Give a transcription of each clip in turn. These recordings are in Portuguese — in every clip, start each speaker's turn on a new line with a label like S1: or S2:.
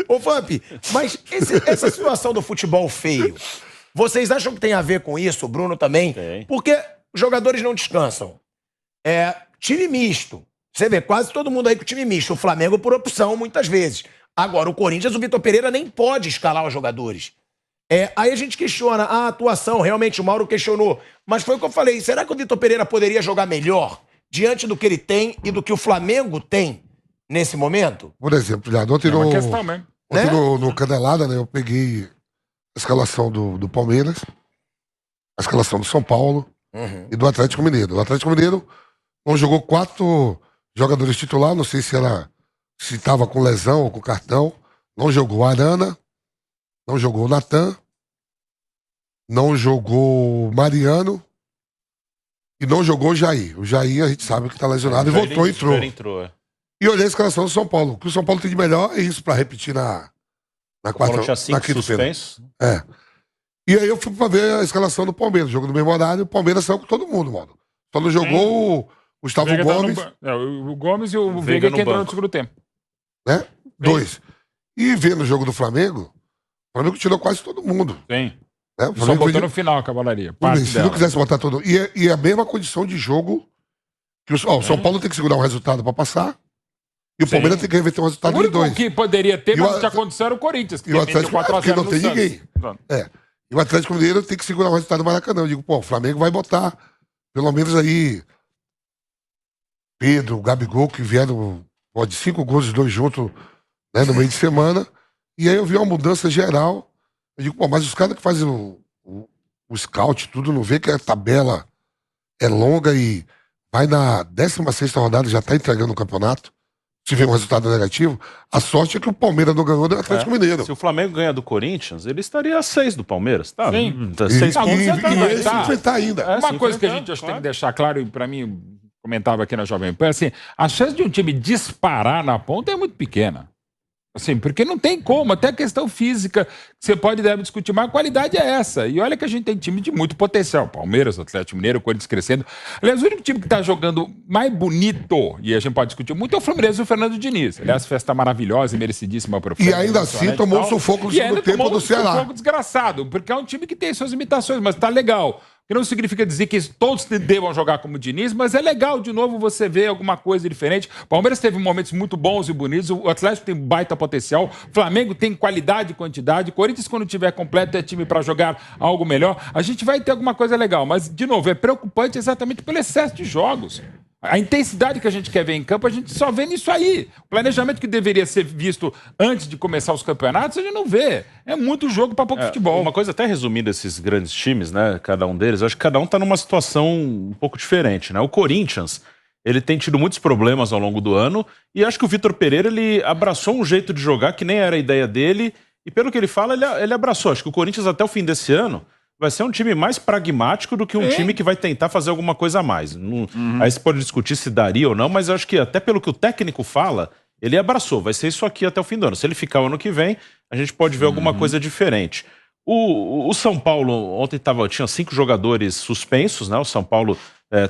S1: Ô, Vamp, mas essa situação do futebol feio, vocês acham que tem a ver com isso? O Bruno também?
S2: Tem.
S1: Porque os jogadores não descansam. Time misto. Você vê, quase todo mundo aí com time misto. O Flamengo por opção, muitas vezes. Agora, o Corinthians, o Vitor Pereira nem pode escalar os jogadores. Aí a gente questiona a atuação, realmente o Mauro questionou. Mas foi o que eu falei, será que o Vitor Pereira poderia jogar melhor diante do que ele tem e do que o Flamengo tem nesse momento?
S3: Por exemplo, ontem no Canelada, né, eu peguei a escalação do Palmeiras, a escalação do São Paulo e do Atlético Mineiro. O Atlético Mineiro não jogou 4 jogadores titulares, não sei se estava com lesão ou com cartão. Não jogou Arana, não jogou Natan, não jogou Mariano e não jogou o Jair. O Jair a gente sabe que está lesionado e voltou e entrou. E olhei a escalação do São Paulo. O que o São Paulo tem de melhor é isso, para repetir na quarta, na quinta-feira. E aí eu fui para ver a escalação do Palmeiras, jogo do mesmo horário, o Palmeiras saiu com todo mundo, mano. Só não jogou o Gustavo Gomes.
S4: O Gomes e o Veiga que entrou no segundo tempo.
S3: Né? 2. E vendo o jogo do Flamengo, o Flamengo tirou quase todo mundo.
S4: Sim.
S3: Né?
S4: Só botou no final a cavalaria.
S3: Se não quisesse botar todo. E a mesma condição de jogo. Que o São Paulo tem que segurar um resultado para passar. E o Palmeiras tem que reverter um resultado de 2.
S4: O que poderia ter, mas não tinha condição era o Corinthians.
S3: E o Atlético porque não tem ninguém. E o Atlético Mineiro tem que segurar um resultado no Maracanã. Eu digo, o Flamengo vai botar pelo menos aí Pedro, Gabigol, que vieram de 5 gols os 2 juntos, né, no meio de semana. E aí eu vi uma mudança geral. Eu digo, mas os caras que fazem o scout, tudo, não vê que a tabela é longa e vai na 16ª rodada, já tá entregando o campeonato. Se vê um resultado negativo, a sorte é que o Palmeiras não ganhou do Atlético Mineiro.
S2: Se o Flamengo ganhar do Corinthians, ele estaria a 6 do Palmeiras. Tá?
S4: Sim.
S2: 6 pontos.
S3: E ele se enfrentar ainda.
S4: Uma coisa que a gente acho que tem que deixar claro, e pra mim, comentava aqui na Jovem Pan, assim, a chance de um time disparar na ponta é muito pequena. Assim, porque não tem como, até a questão física, que você pode e deve discutir, mas a qualidade é essa. E olha que a gente tem time de muito potencial. Palmeiras, Atlético Mineiro, Corinthians crescendo. Aliás, o único time que está jogando mais bonito, e a gente pode discutir muito, é o Fluminense e o Fernando Diniz. Aliás, festa maravilhosa e merecidíssima para o
S3: Fluminense. E ainda assim tomou um sufoco no segundo tempo do Ceará.
S4: Um sufoco desgraçado, porque é um time que tem suas limitações, mas tá legal. Que não significa dizer que todos devam jogar como o Diniz, mas é legal, de novo, você ver alguma coisa diferente. O Palmeiras teve momentos muito bons e bonitos, o Atlético tem baita potencial, o Flamengo tem qualidade e quantidade, o Corinthians, quando tiver completo, é time para jogar algo melhor. A gente vai ter alguma coisa legal, mas, de novo, é preocupante exatamente pelo excesso de jogos. A intensidade que a gente quer ver em campo, a gente só vê nisso aí. O planejamento que deveria ser visto antes de começar os campeonatos, a gente não vê. É muito jogo para pouco futebol.
S2: Uma coisa até resumindo esses grandes times, né, cada um deles, eu acho que cada um tá numa situação um pouco diferente, né? O Corinthians, ele tem tido muitos problemas ao longo do ano e acho que o Vitor Pereira, ele abraçou um jeito de jogar que nem era a ideia dele e pelo que ele fala, ele abraçou. Acho que o Corinthians até o fim desse ano vai ser um time mais pragmático do que um time que vai tentar fazer alguma coisa a mais. Aí você pode discutir se daria ou não, mas eu acho que até pelo que o técnico fala, ele abraçou. Vai ser isso aqui até o fim do ano. Se ele ficar o ano que vem, a gente pode ver alguma coisa diferente. O São Paulo, ontem tinha 5 jogadores suspensos, né? O São Paulo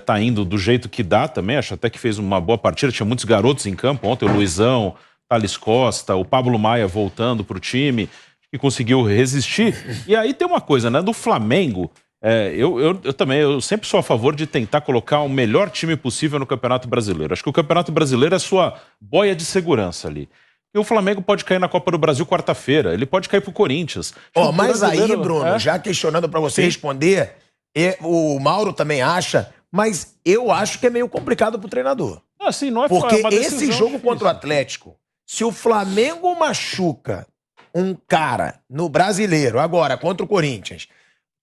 S2: tá indo do jeito que dá também. Acho até que fez uma boa partida. Tinha muitos garotos em campo ontem. O Luizão, Thales Costa, o Pablo Maia voltando pro time, que conseguiu resistir. E aí tem uma coisa, né? Do Flamengo, eu também sempre sou a favor de tentar colocar o melhor time possível no Campeonato Brasileiro. Acho que o Campeonato Brasileiro é a sua boia de segurança ali. E o Flamengo pode cair na Copa do Brasil quarta-feira. Ele pode cair pro Corinthians.
S1: Mas aí, Bruno, já questionando pra você responder, o Mauro também acha, mas eu acho que é meio complicado pro treinador.
S2: Assim, não é
S1: porque
S2: uma
S1: esse jogo
S2: difícil
S1: contra o Atlético, se o Flamengo machuca um cara no Brasileiro, agora, contra o Corinthians.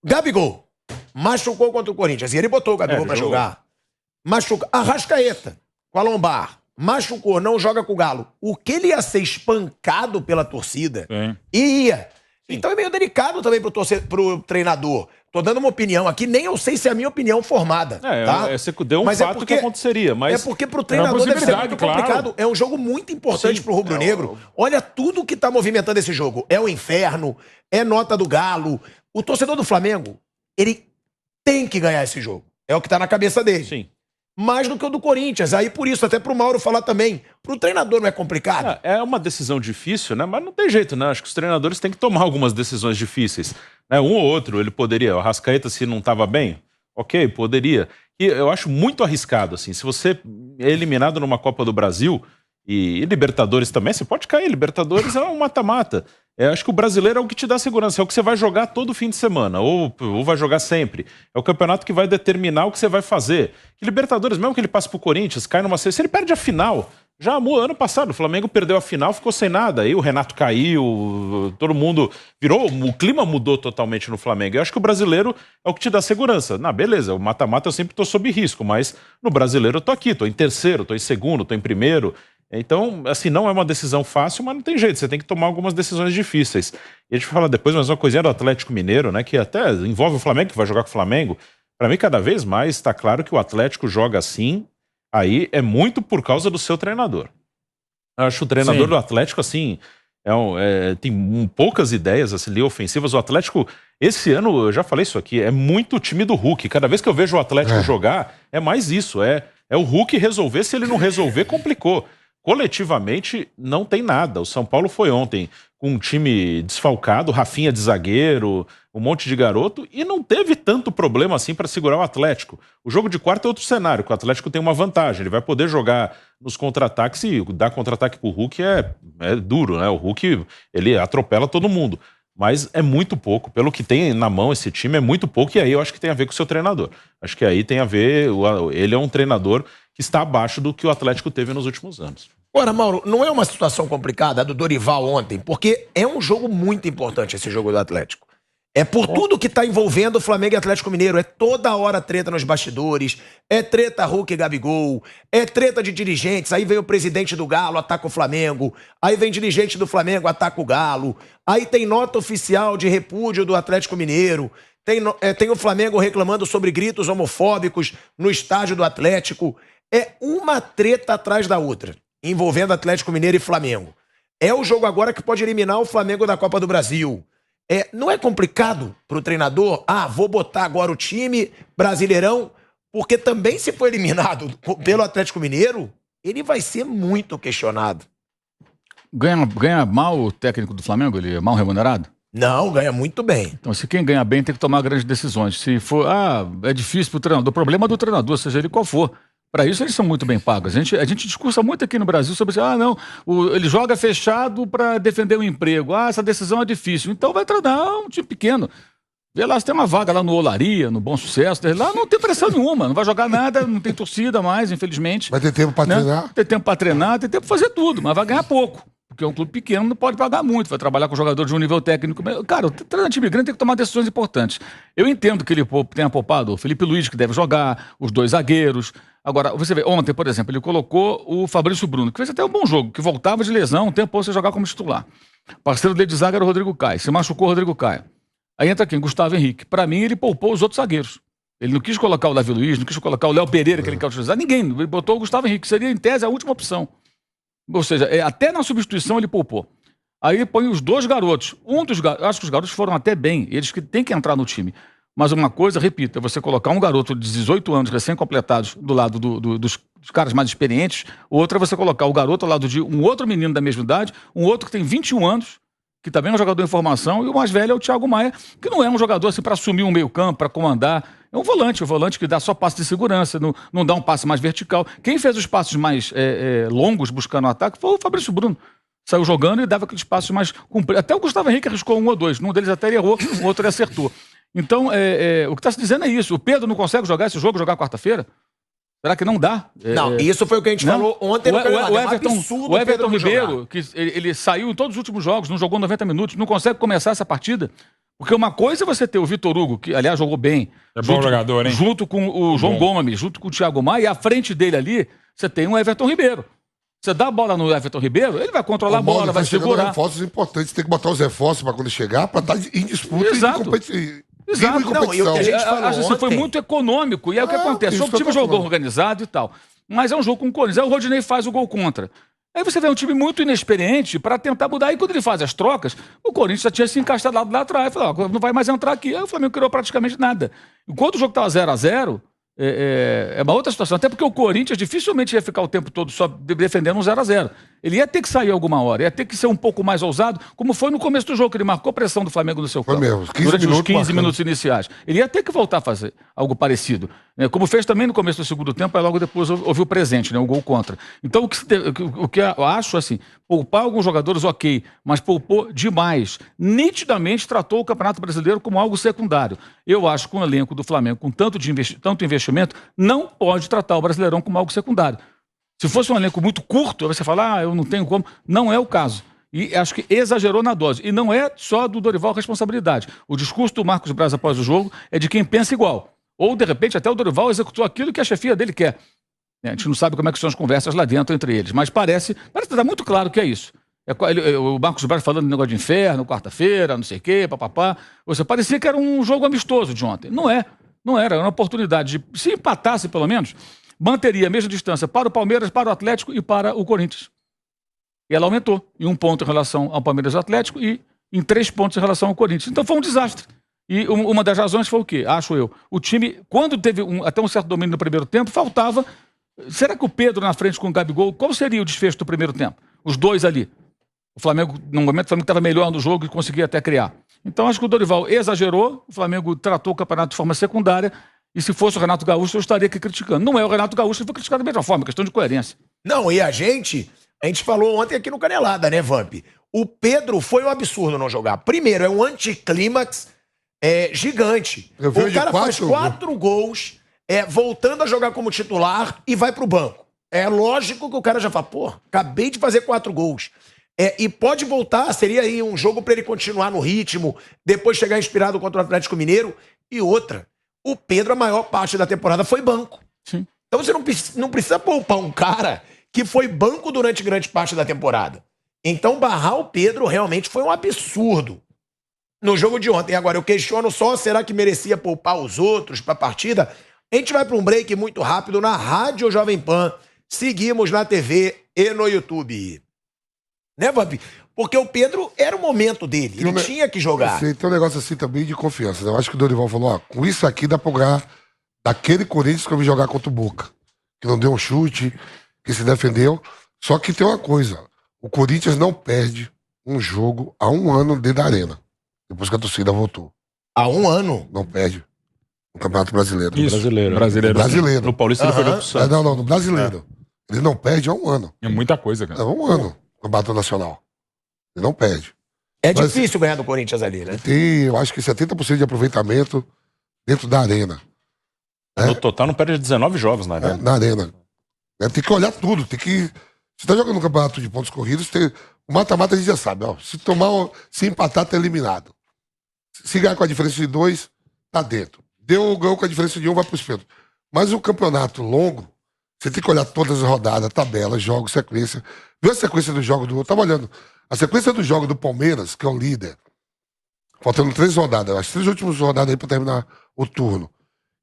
S1: Gabigol machucou contra o Corinthians. E ele botou o Gabigol pra jogar. Machuca. Arrascaeta, com a lombar. Machucou, não joga com o Galo. O que ele ia ser espancado pela torcida, ia. Então é meio delicado também pro treinador. Tô dando uma opinião aqui, nem eu sei se é a minha opinião formada. Tá?
S2: Você deu um fato que aconteceria, mas...
S1: É porque pro treinador deve ser muito complicado. É um jogo muito importante pro rubro-negro. Olha tudo que tá movimentando esse jogo. É o inferno, é nota do Galo. O torcedor do Flamengo, ele tem que ganhar esse jogo. É o que tá na cabeça dele.
S2: Sim.
S1: mais do que o do Corinthians. Aí por isso, até pro Mauro falar também, pro treinador não é complicado?
S2: É uma decisão difícil, né? Mas não tem jeito, né? Acho que os treinadores têm que tomar algumas decisões difíceis. Né? Um ou outro, ele poderia. O Arrascaeta, se não estava bem, ok, poderia. E eu acho muito arriscado, assim. Se você é eliminado numa Copa do Brasil, e Libertadores também, você pode cair. Libertadores é um mata-mata. Acho que o brasileiro é o que te dá segurança, é o que você vai jogar todo fim de semana, ou vai jogar sempre. É o campeonato que vai determinar o que você vai fazer. E Libertadores, mesmo que ele passe pro Corinthians, cai numa... Se ele perde a final, já ano passado, o Flamengo perdeu a final, ficou sem nada. Aí o Renato caiu, todo mundo virou, o clima mudou totalmente no Flamengo. Eu acho que o brasileiro é o que te dá segurança. Beleza, o mata-mata eu sempre tô sob risco, mas no brasileiro eu tô aqui, tô em terceiro, tô em segundo, tô em primeiro. Então, assim, não é uma decisão fácil, mas não tem jeito, você tem que tomar algumas decisões difíceis. E a gente vai falar depois, mas uma coisinha do Atlético Mineiro, né, que até envolve o Flamengo, que vai jogar com o Flamengo. Para mim, cada vez mais está claro que o Atlético joga assim, aí é muito por causa do seu treinador. Eu acho o treinador do Atlético, assim, tem poucas ideias assim, ofensivas. O Atlético, esse ano, eu já falei isso aqui, é muito o time do Hulk. Cada vez que eu vejo o Atlético jogar, é mais isso, é o Hulk resolver, se ele não resolver, complicou. Coletivamente, não tem nada. O São Paulo foi ontem com um time desfalcado, Rafinha de zagueiro, um monte de garoto, e não teve tanto problema assim para segurar o Atlético. O jogo de quarta é outro cenário, que o Atlético tem uma vantagem. Ele vai poder jogar nos contra-ataques e dar contra-ataque pro Hulk é duro, né? O Hulk, ele atropela todo mundo. Mas é muito pouco. Pelo que tem na mão esse time, é muito pouco. E aí eu acho que tem a ver com o seu treinador. Acho que aí tem a ver... Ele é um treinador que está abaixo do que o Atlético teve nos últimos anos.
S1: Ora, Mauro, não é uma situação complicada a do Dorival ontem, porque é um jogo muito importante esse jogo do Atlético. É por tudo que tá envolvendo o Flamengo e Atlético Mineiro. É toda hora treta nos bastidores, é treta Hulk e Gabigol, é treta de dirigentes. Aí vem o presidente do Galo, ataca o Flamengo. Aí vem dirigente do Flamengo, ataca o Galo. Aí tem nota oficial de repúdio do Atlético Mineiro. Tem o Flamengo reclamando sobre gritos homofóbicos no estádio do Atlético. É uma treta atrás da outra, envolvendo Atlético Mineiro e Flamengo. É o jogo agora que pode eliminar o Flamengo da Copa do Brasil. Não é complicado pro treinador? Vou botar agora o time Brasileirão, porque também se for eliminado pelo Atlético Mineiro, ele vai ser muito questionado.
S5: Ganha mal o técnico do Flamengo? Ele é mal remunerado?
S1: Não, ganha muito bem.
S5: Então, se quem ganha bem tem que tomar grandes decisões. Se for, é difícil pro treinador. O problema é do treinador, seja ele qual for. Para isso eles são muito bem pagos. A gente discursa muito aqui no Brasil sobre ele joga fechado para defender o emprego. Essa decisão é difícil. Então vai treinar um time pequeno. Vê lá, se tem uma vaga lá no Olaria, no Bom Sucesso. Lá não tem pressão nenhuma, não vai jogar nada, não tem torcida mais, infelizmente.
S3: Vai ter tempo para treinar?
S5: Tem tempo para treinar, tem tempo para fazer tudo, mas vai ganhar pouco. Porque é um clube pequeno, não pode pagar muito, vai trabalhar com jogadores de um nível técnico. Cara, o treinador de time grande tem que tomar decisões importantes. Eu entendo que ele tenha poupado o Felipe Luiz, que deve jogar, os dois zagueiros. Agora, você vê, ontem, por exemplo, ele colocou o Fabrício Bruno, que fez até um bom jogo, que voltava de lesão, um tempo você jogar como titular. O parceiro dele de zaga era o Rodrigo Caio, se machucou o Rodrigo Caio. Aí entra quem? Gustavo Henrique. Para mim, ele poupou os outros zagueiros. Ele não quis colocar o Davi Luiz, não quis colocar o Léo Pereira, que ele quer utilizar, ninguém. Ele botou o Gustavo Henrique, que seria, em tese, a última opção. Ou seja, até na substituição ele poupou. Aí põe os dois garotos. Acho que os garotos foram até bem, eles que têm que entrar no time. Mas uma coisa, repito, é você colocar um garoto de 18 anos, recém-completados, do lado dos caras mais experientes. Outra é você colocar o garoto ao lado de um outro menino da mesma idade, um outro que tem 21 anos, que também é um jogador em formação, e o mais velho é o Thiago Maia, que não é um jogador assim para assumir um meio campo, para comandar. É um volante que dá só passe de segurança, não dá um passe mais vertical. Quem fez os passos mais longos buscando o ataque foi o Fabrício Bruno. Saiu jogando e dava aqueles passos mais compridos. Até o Gustavo Henrique arriscou um ou dois. Num deles até ele errou, o outro ele acertou. Então, o que está se dizendo é isso. O Pedro não consegue jogar esse jogo, jogar quarta-feira? Será que não dá?
S1: Não, isso foi o que a gente falou ontem no
S5: o Everton Ribeiro, que ele saiu em todos os últimos jogos, não jogou 90 minutos, não consegue começar essa partida. Porque uma coisa é você ter o Vitor Hugo, que aliás jogou bem.
S4: Bom jogador, hein?
S5: Junto com o João Gomes, junto com o Thiago Maia, e à frente dele ali, você tem um Everton Ribeiro. Você dá a bola no Everton Ribeiro, ele vai controlar a bola, vai segurar.
S3: Reforços importantes, tem que botar os reforços para quando chegar, para estar em disputa e em competição.
S5: Exato. Não, e o que a gente falou ontem... foi muito econômico, e é o que acontece. O time jogou organizado e tal, mas é um jogo com o Corinthians. Aí o Rodinei faz o gol contra. Aí você vê um time muito inexperiente para tentar mudar. E quando ele faz as trocas, o Corinthians já tinha se encastelado lá atrás. Falou, não vai mais entrar aqui. Aí o Flamengo criou praticamente nada. Enquanto o jogo estava 0-0, é uma outra situação. Até porque o Corinthians dificilmente ia ficar o tempo todo só defendendo um 0-0. Ele ia ter que sair alguma hora, ia ter que ser um pouco mais ousado, como foi no começo do jogo, que ele marcou pressão do Flamengo no seu campo.
S3: Foi mesmo, 15
S5: durante os 15
S3: marcando.
S5: minutos iniciais. Ele ia ter que voltar a fazer algo parecido. Como fez também no começo do segundo tempo, aí logo depois houve o presente, né, o gol contra. Então, o que eu acho, assim, poupar alguns jogadores, ok, mas poupou demais. Nitidamente tratou o Campeonato Brasileiro como algo secundário. Eu acho que um elenco do Flamengo, com tanto investimento, não pode tratar o Brasileirão como algo secundário. Se fosse um elenco muito curto, você fala, eu não tenho como. Não é o caso. E acho que exagerou na dose. E não é só do Dorival a responsabilidade. O discurso do Marcos Braz após o jogo é de quem pensa igual. Ou, de repente, até o Dorival executou aquilo que a chefia dele quer. A gente não sabe como é que são as conversas lá dentro entre eles, mas parece estar muito claro que é isso. O Marcos Braz falando de negócio de inferno, quarta-feira, não sei o quê, papapá. Você parecia que era um jogo amistoso de ontem. Não é. Não era. Era uma oportunidade de, se empatasse pelo menos, manteria a mesma distância para o Palmeiras, para o Atlético e para o Corinthians. E ela aumentou em 1 ponto em relação ao Palmeiras e ao Atlético e em 3 pontos em relação ao Corinthians. Então foi um desastre. E uma das razões foi o quê? Acho eu. O time, quando teve até um certo domínio no primeiro tempo, faltava... Será que o Pedro na frente com o Gabigol, qual seria o desfecho do primeiro tempo? Os dois ali. O Flamengo, no momento, o Flamengo estava melhor no jogo e conseguia até criar. Então acho que o Dorival exagerou, o Flamengo tratou o campeonato de forma secundária. E se fosse o Renato Gaúcho, eu estaria aqui criticando. Não é o Renato Gaúcho, ele foi criticado da mesma forma, questão de coerência.
S1: Não, e a gente falou ontem aqui no Canelada, né, Vamp? O Pedro foi um absurdo não jogar. Primeiro, é um anticlímax gigante. O cara faz 4 gols, voltando a jogar como titular e vai pro banco. É lógico que o cara já fala, pô, acabei de fazer 4 gols. E pode voltar, seria aí um jogo pra ele continuar no ritmo, depois chegar inspirado contra o Atlético Mineiro. E outra, o Pedro, a maior parte da temporada, foi banco.
S5: Sim.
S1: Então você não precisa poupar um cara que foi banco durante grande parte da temporada. Então barrar o Pedro realmente foi um absurdo no jogo de ontem. Agora eu questiono só, será que merecia poupar os outros pra partida? A gente vai para um break muito rápido na Rádio Jovem Pan. Seguimos na TV e no YouTube. Né, Vamp? Porque o Pedro era o momento dele. Ele tinha que jogar.
S3: Tem um negócio assim também de confiança. Né? Eu acho que o Dorival falou, com isso aqui dá pra ganhar daquele Corinthians que eu vi jogar contra o Boca. Que não deu um chute, que se defendeu. Só que tem uma coisa. O Corinthians não perde um jogo há 1 ano dentro da arena. Depois que a torcida voltou.
S1: Há 1 ano?
S3: Não perde. No Campeonato Brasileiro.
S2: Isso.
S3: Brasileiro.
S2: No Paulista ele perdeu pro Santos.
S3: Não, no Brasileiro. Ele não perde há 1 ano.
S4: É muita coisa, cara.
S3: É 1 ano no Campeonato Nacional. Ele não perde.
S1: É difícil ganhar do Corinthians ali, né?
S3: Tem, eu acho que 70% de aproveitamento dentro da arena.
S2: No total não perde 19 jogos na arena.
S3: Na arena. Tem que olhar tudo. Tem que... Você tá jogando no campeonato de pontos corridos, o mata-mata a gente já sabe. Se empatar, tá eliminado. Se ganhar com a diferença de 2, tá dentro. Ganhou com a diferença de 1, vai pro pênaltis. Mas o campeonato longo, você tem que olhar todas as rodadas, tabelas, jogos, sequência. Viu a sequência do jogo do... Eu tava olhando. A sequência do jogo do Palmeiras, que é o líder, faltando 3 rodadas, as 3 últimas rodadas aí pra terminar o turno.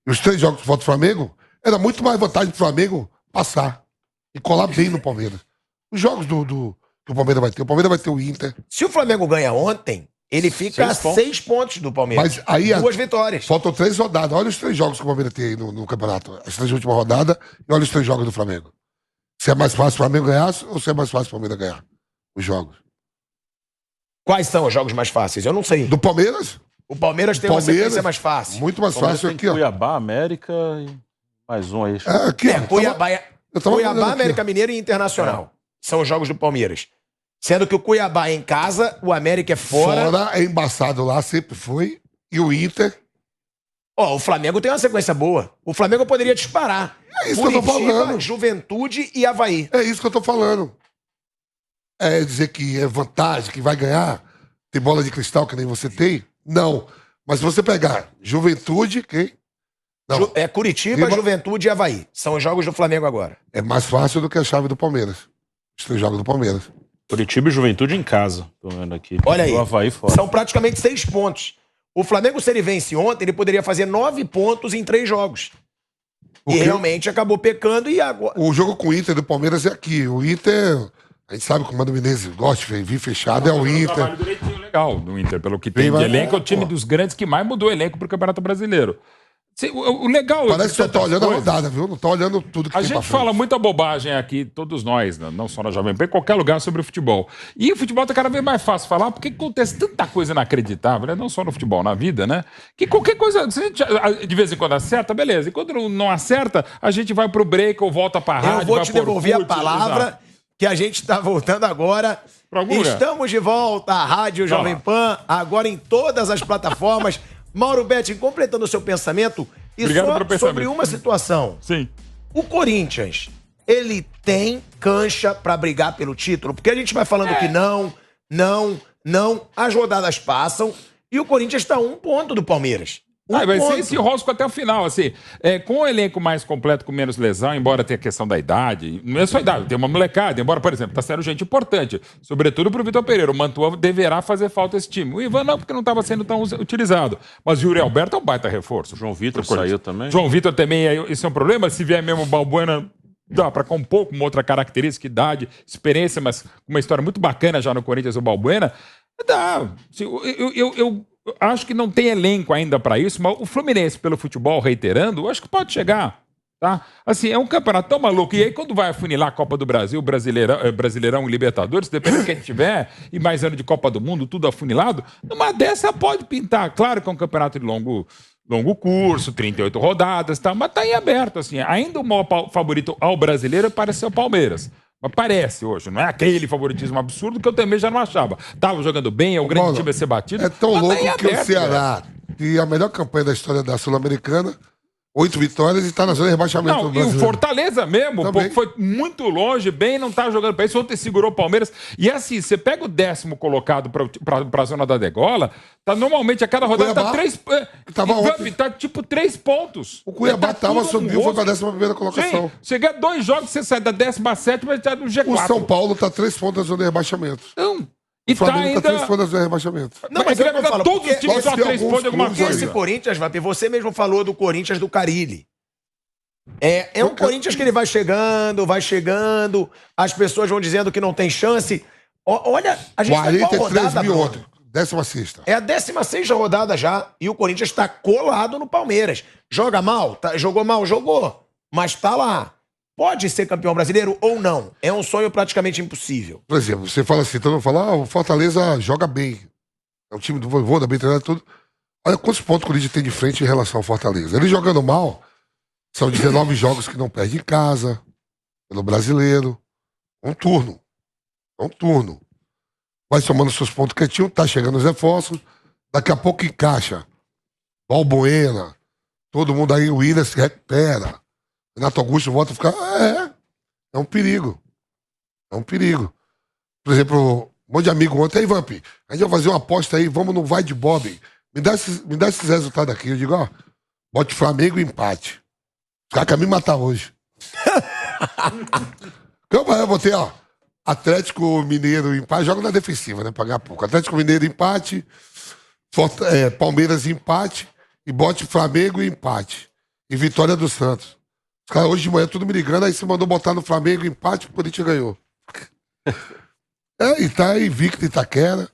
S3: E os 3 jogos contra o Flamengo, era muito mais vantagem pro Flamengo passar e colar bem no Palmeiras. Os jogos que o Palmeiras vai ter. O Palmeiras vai ter o Inter.
S1: Se o Flamengo ganha ontem, ele fica a 6 pontos do Palmeiras.
S3: Mas aí
S1: 2 vitórias.
S3: Faltam 3 rodadas. Olha os 3 jogos que o Palmeiras tem aí no campeonato. As 3 últimas rodadas e olha os 3 jogos do Flamengo. Se é mais fácil o Flamengo ganhar ou se é mais fácil o Palmeiras ganhar os jogos.
S1: Quais são os jogos mais fáceis? Eu não sei.
S3: Do Palmeiras?
S1: O Palmeiras tem uma sequência mais fácil.
S3: Muito mais fácil aqui, ó.
S2: Cuiabá, América e mais um aí.
S3: Aqui,
S1: Cuiabá, América Mineiro e Internacional. São os jogos do Palmeiras. Sendo que o Cuiabá é em casa, o América é fora.
S3: Fora é embaçado lá, sempre foi. E o Inter...
S1: O Flamengo tem uma sequência boa. O Flamengo poderia disparar.
S3: É isso que eu tô falando.
S1: Juventude e Avaí.
S3: É isso que eu tô falando. É dizer que é vantagem, que vai ganhar, tem bola de cristal que nem você tem? Não. Mas se você pegar Juventude, quem? Não.
S1: Curitiba, Juventude e Avaí. São os jogos do Flamengo agora.
S3: É mais fácil do que a chave do Palmeiras. Os 3 jogos do Palmeiras.
S2: Curitiba e Juventude em casa. Tô vendo aqui.
S1: Olha aí.
S2: O Avaí fora.
S1: São praticamente 6 pontos. O Flamengo, se ele vence ontem, ele poderia fazer 9 pontos em 3 jogos. E realmente acabou pecando e agora...
S3: O jogo com o Inter do Palmeiras é aqui. O Inter... A gente sabe que o Mano Menezes gosta de vir fechado, é o Inter.
S4: Um trabalho direitinho legal do Inter, pelo que tem de elenco, é o time dos grandes que mais mudou o elenco pro Campeonato Brasileiro. O legal...
S3: Parece que você tá olhando a rodada, viu? Não tá olhando tudo que
S4: A
S3: tem pra
S4: gente
S3: frente.
S4: fala muita bobagem aqui, todos nós, não só na Jovem Pan, em qualquer lugar sobre o futebol. E o futebol tá cada vez mais fácil falar, porque acontece tanta coisa inacreditável, né? Não só no futebol, na vida, né? Que qualquer coisa, se a gente de vez em quando acerta, beleza. E quando não acerta, a gente vai pro break ou volta pra rádio.
S1: Eu vou
S4: vai
S1: te
S4: pro
S1: devolver a
S4: Orkut,
S1: palavra,
S4: exato.
S1: que a gente está voltando agora.
S4: Pra algum lugar.
S1: Estamos de volta à Rádio Jovem Pan, agora em todas as plataformas. Mauro Betting, completando o seu pensamento, e
S4: Obrigado
S1: só
S4: pelo pensamento.
S1: sobre uma situação.
S4: Sim.
S1: O Corinthians, ele tem cancha pra brigar pelo título? Porque a gente vai falando que não, as rodadas passam e o Corinthians está a 1 ponto do Palmeiras.
S4: Vai
S1: ponto.
S4: ser esse rosco até o final, assim. Com o elenco mais completo, com menos lesão, embora tenha a questão da idade, não é só a idade, tem uma molecada, embora, por exemplo, tá sendo gente importante, sobretudo pro Vitor Pereira. O Mantua deverá fazer falta esse time. O Ivan não, porque não estava sendo tão utilizado. Mas o Yuri Alberto é um baita reforço.
S2: O João Vitor saiu também.
S4: João Vitor também, isso é um problema. Se vier mesmo o Balbuena, dá para compor com uma outra característica, idade, experiência, mas com uma história muito bacana já no Corinthians, o Balbuena. Dá. Eu acho que não tem elenco ainda para isso, mas o Fluminense, pelo futebol, reiterando, eu acho que pode chegar. Tá? Assim, é um campeonato tão maluco. E aí, quando vai afunilar a Copa do Brasil, Brasileirão e Libertadores, dependendo do que a gente tiver, e mais ano de Copa do Mundo, tudo afunilado, numa dessa pode pintar. Claro que é um campeonato de longo curso, 38 rodadas, tá? Mas tá em aberto. Assim. Ainda o maior favorito ao brasileiro parece ser o Palmeiras. Mas parece hoje, não é aquele favoritismo absurdo que eu também já não achava. Tava jogando bem, é o grande time a ser batido.
S3: É tão louco
S4: tá
S3: que o Ceará tem a melhor campanha da história da Sul-Americana, 8 vitórias e tá na zona de rebaixamento do
S4: Não, e o
S3: brasileiro.
S4: Fortaleza mesmo,
S3: Também.
S4: pô, foi muito longe, bem, não tá jogando pra isso. Ontem segurou o Palmeiras. E assim, você pega o 10º colocado pra zona da degola, tá normalmente a cada rodada
S3: Cuiabá,
S4: tá 3.
S3: tava ontem.
S4: Tá tipo 3 pontos.
S3: O Cuiabá
S4: Tá
S3: tava,
S4: tudo
S3: subiu, foi pra
S4: rosto.
S3: 11ª colocação.
S4: Sim, você ganha 2 jogos, você sai da 17ª, mas tá no G4.
S3: O São Paulo tá 3 pontos da zona de rebaixamento.
S4: Então, e
S3: O Flamengo
S4: tá
S3: tá 3
S4: ainda...
S3: pontos da zona de rebaixamento.
S1: Não, mas é o que eu falo,
S4: todos
S1: porque
S4: os times
S3: pode
S4: só
S3: ter
S4: 3
S3: alguns
S4: pontos de alguma
S3: clubes
S1: Porque
S4: coisa.
S1: esse Corinthians, Vap, você mesmo falou do Corinthians do Carille. É um Corinthians que ele vai chegando, as pessoas vão dizendo que não tem chance. Olha, a gente tá em qual
S3: 43
S1: rodada,
S3: mil
S1: Bruno?
S3: ontem. 16ª.
S1: É a 16ª rodada já e o Corinthians está colado no Palmeiras. Joga mal? Jogou mal? Jogou. Mas tá lá. Pode ser campeão brasileiro ou não? É um sonho praticamente impossível.
S3: Por exemplo, você fala assim, todo mundo fala, o Fortaleza joga bem. É o time do vovô, da bem treinado, tudo. Olha quantos pontos o Corinthians tem de frente em relação ao Fortaleza. Ele jogando mal, são 19 jogos que não perde em casa, pelo brasileiro. Um turno. Vai somando seus pontos quietinho, tá chegando os reforços. Daqui a pouco encaixa. Balbuena, todo mundo aí, o Willian se recupera. Renato Augusto volta a ficar. É um perigo. É um perigo. Por exemplo, um monte de amigo ontem, aí, Vamp, a gente vai fazer uma aposta aí, vamos no Vai de Bob. Me dá esses resultados aqui. Eu digo, ó, bote Flamengo e empate. Os caras querem me matar hoje. Eu botei, ó, Atlético Mineiro empate, joga na defensiva, né, pra ganhar pouco. Atlético Mineiro empate, Palmeiras empate, e bote Flamengo e empate. E vitória do Santos. Os caras hoje de manhã tudo me ligando, aí você mandou botar no Flamengo empate, o Corinthians ganhou. E tá invicto Itaquera.